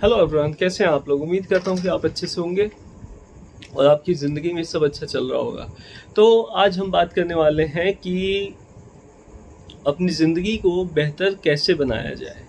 Hello everyone, कैसे हैं आप लोग। उम्मीद करता हूँ कि आप अच्छे से होंगे और आपकी ज़िंदगी में सब अच्छा चल रहा होगा। तो आज हम बात करने वाले हैं कि अपनी ज़िंदगी को बेहतर कैसे बनाया जाए।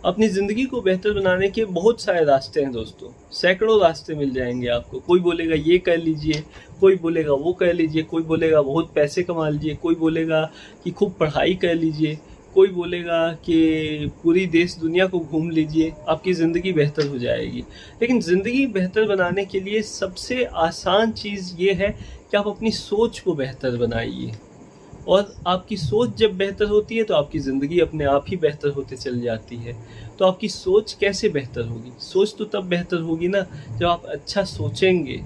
अपनी ज़िंदगी को बेहतर बनाने के बहुत सारे रास्ते हैं दोस्तों, सैकड़ों रास्ते मिल जाएंगे आपको। कोई बोलेगा ये कर लीजिए, कोई बोलेगा वो कर लीजिए, कोई बोलेगा बहुत पैसे कमा लीजिए, कोई बोलेगा कि खूब पढ़ाई कर लीजिए, कोई बोलेगा कि पूरी देश दुनिया को घूम लीजिए, आपकी ज़िंदगी बेहतर हो जाएगी। लेकिन ज़िंदगी बेहतर बनाने के लिए सबसे आसान चीज़ ये है कि आप अपनी सोच को बेहतर बनाइए। और आपकी सोच जब बेहतर होती है तो आपकी ज़िंदगी अपने आप ही बेहतर होते चल जाती है। तो आपकी सोच कैसे बेहतर होगी? सोच तो तब बेहतर होगी ना जब आप अच्छा सोचेंगे,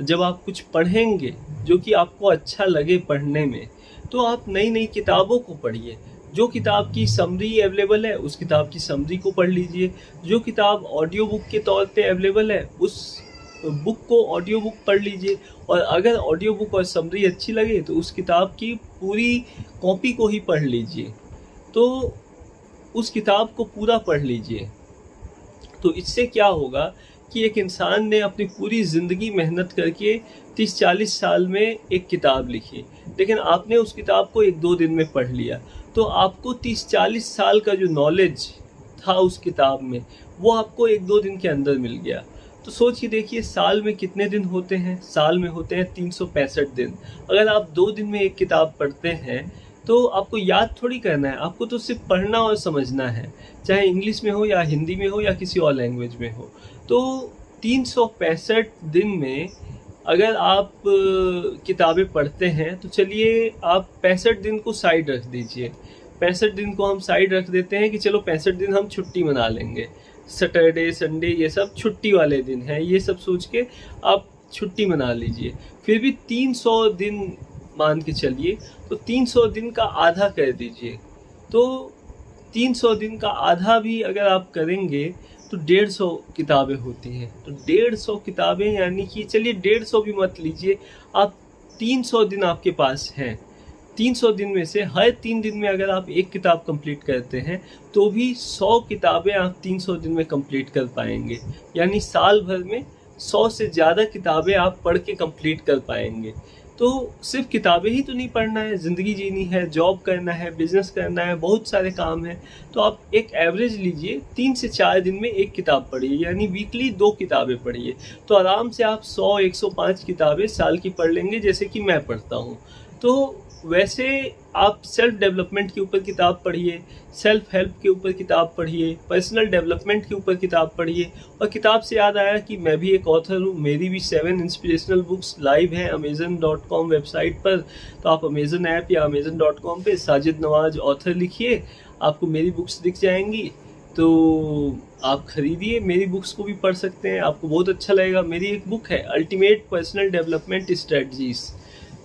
जब आप कुछ पढ़ेंगे जो कि आपको अच्छा लगे पढ़ने में। तो आप नई नई किताबों को पढ़िए। जो किताब की समरी अवेलेबल है उस किताब की समरी को पढ़ लीजिए। जो किताब ऑडियो बुक के तौर पे अवेलेबल है उस बुक को ऑडियो बुक पढ़ लीजिए। और अगर ऑडियो बुक और समरी अच्छी लगे तो उस किताब की पूरी कॉपी को ही पढ़ लीजिए। तो उस किताब को पूरा पढ़ लीजिए। तो इससे क्या होगा कि एक इंसान ने अपनी पूरी ज़िंदगी मेहनत करके 30-40 साल में एक किताब लिखी, लेकिन आपने उस किताब को 1-2 दिन में पढ़ लिया। तो आपको 30-40 साल का जो नॉलेज था उस किताब में वो आपको 1-2 दिन के अंदर मिल गया। तो सोच के देखिए, साल में कितने दिन होते हैं? साल में होते हैं 365 दिन। अगर आप 2 दिन में एक किताब पढ़ते हैं तो आपको याद थोड़ी करना है, आपको तो सिर्फ पढ़ना और समझना है, चाहे इंग्लिश में हो या हिंदी में हो या किसी और लैंग्वेज में हो। तो 365 दिन में अगर आप किताबें पढ़ते हैं तो चलिए आप 65 दिन को साइड रख दीजिए। 65 दिन को हम साइड रख देते हैं कि चलो 65 दिन हम छुट्टी मना लेंगे, सैटरडे संडे ये सब छुट्टी वाले दिन हैं, ये सब सोच के आप छुट्टी मना लीजिए। फिर भी 300 दिन मान के चलिए, तो 300 दिन का आधा कर दीजिए। तो 300 दिन का आधा भी अगर आप करेंगे तो 150 किताबें होती हैं। तो 150 किताबें, यानी कि चलिए 150 भी मत लीजिए, आप 300 दिन आपके पास हैं। 300 दिन में से हर 3 दिन में अगर आप एक किताब कंप्लीट करते हैं तो भी 100 किताबें आप 300 दिन में कंप्लीट कर पाएंगे। यानी साल भर में 100 से ज़्यादा किताबें आप पढ़ के कंप्लीट कर पाएंगे। तो सिर्फ किताबें ही तो नहीं पढ़ना है, ज़िंदगी जीनी है, जॉब करना है, बिजनेस करना है, बहुत सारे काम हैं। तो आप एक एवरेज लीजिए, 3 से 4 दिन में एक किताब पढ़िए, यानी वीकली 2 किताबें पढ़िए। तो आराम से आप 100-105 किताबें साल की पढ़ लेंगे, जैसे कि मैं पढ़ता हूँ। तो वैसे आप सेल्फ डेवलपमेंट के ऊपर किताब पढ़िए, सेल्फ हेल्प के ऊपर किताब पढ़िए, पर्सनल डेवलपमेंट के ऊपर किताब पढ़िए। और किताब से याद आया कि मैं भी एक ऑथर हूँ, मेरी भी 7 इंस्पिरेशनल बुक्स लाइव हैं amazon.com वेबसाइट पर। तो आप अमेजन ऐप या amazon.com पे साजिद नवाज ऑथर लिखिए, आपको मेरी बुक्स दिख जाएंगी। तो आप खरीदिए, मेरी बुक्स को भी पढ़ सकते हैं, आपको बहुत अच्छा लगेगा। मेरी एक बुक है अल्टीमेट पर्सनल डेवलपमेंट स्ट्रेटजीज।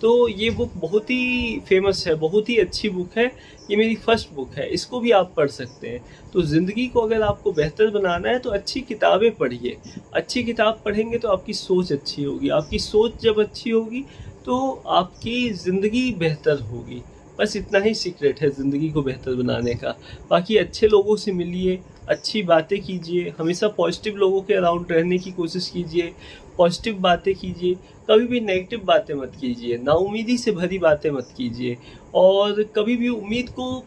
तो ये बुक बहुत ही फेमस है, बहुत ही अच्छी बुक है। ये मेरी फर्स्ट बुक है, इसको भी आप पढ़ सकते हैं। तो ज़िंदगी को अगर आपको बेहतर बनाना है तो अच्छी किताबें पढ़िए। अच्छी किताब पढ़ेंगे तो आपकी सोच अच्छी होगी, आपकी सोच जब अच्छी होगी तो आपकी ज़िंदगी बेहतर होगी। बस इतना ही सीक्रेट है ज़िंदगी को बेहतर बनाने का। बाकी अच्छे लोगों से मिलिए, अच्छी बातें कीजिए, हमेशा पॉजिटिव लोगों के अराउंड रहने की कोशिश कीजिए, पॉजिटिव बातें कीजिए, कभी भी नेगेटिव बातें मत कीजिए, नाउम्मीदी से भरी बातें मत कीजिए। और कभी भी उम्मीद को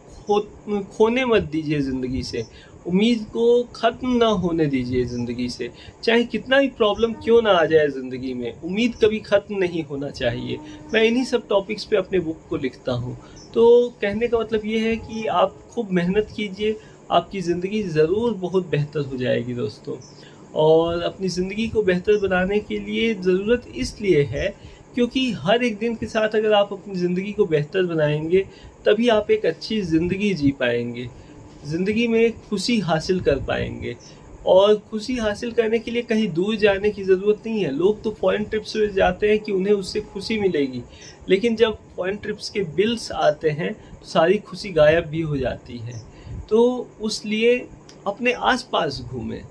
खोने मत दीजिए ज़िंदगी से, उम्मीद को ख़त्म ना होने दीजिए ज़िंदगी से। चाहे कितना भी प्रॉब्लम क्यों ना आ जाए ज़िंदगी में, उम्मीद कभी ख़त्म नहीं होना चाहिए। मैं इन्हीं सब टॉपिक्स पे अपने बुक को लिखता हूँ। तो कहने का मतलब ये है कि आप खूब मेहनत कीजिए, आपकी ज़िंदगी ज़रूर बहुत बेहतर हो जाएगी दोस्तों। और अपनी ज़िंदगी को बेहतर बनाने के लिए ज़रूरत इसलिए है क्योंकि हर एक दिन के साथ अगर आप अपनी ज़िंदगी को बेहतर बनाएंगे तभी आप एक अच्छी ज़िंदगी जी पाएंगे, ज़िंदगी में खुशी हासिल कर पाएंगे। और खुशी हासिल करने के लिए कहीं दूर जाने की ज़रूरत नहीं है। लोग तो फॉरेन ट्रिप्स पे जाते हैं कि उन्हें उससे खुशी मिलेगी, लेकिन जब फॉरेन ट्रिप्स के बिल्स आते हैं तो सारी खुशी गायब भी हो जाती है। तो उसलिए अपने आसपास घूमें,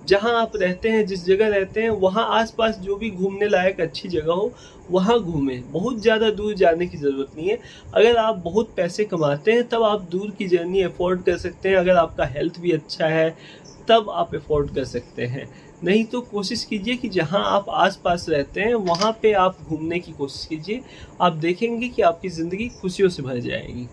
जहाँ आप रहते हैं, जिस जगह रहते हैं वहाँ आसपास जो भी घूमने लायक अच्छी जगह हो वहाँ घूमें। बहुत ज़्यादा दूर जाने की ज़रूरत नहीं है। अगर आप बहुत पैसे कमाते हैं तब आप दूर की जर्नी अफोर्ड कर सकते हैं। अगर आपका हेल्थ भी अच्छा है, तब आप अफोर्ड कर सकते हैं। नहीं तो कोशिश कीजिए कि जहां आप आसपास रहते हैं वहां पे आप घूमने की कोशिश कीजिए। आप देखेंगे कि आपकी ज़िंदगी खुशियों से भर जाएगी।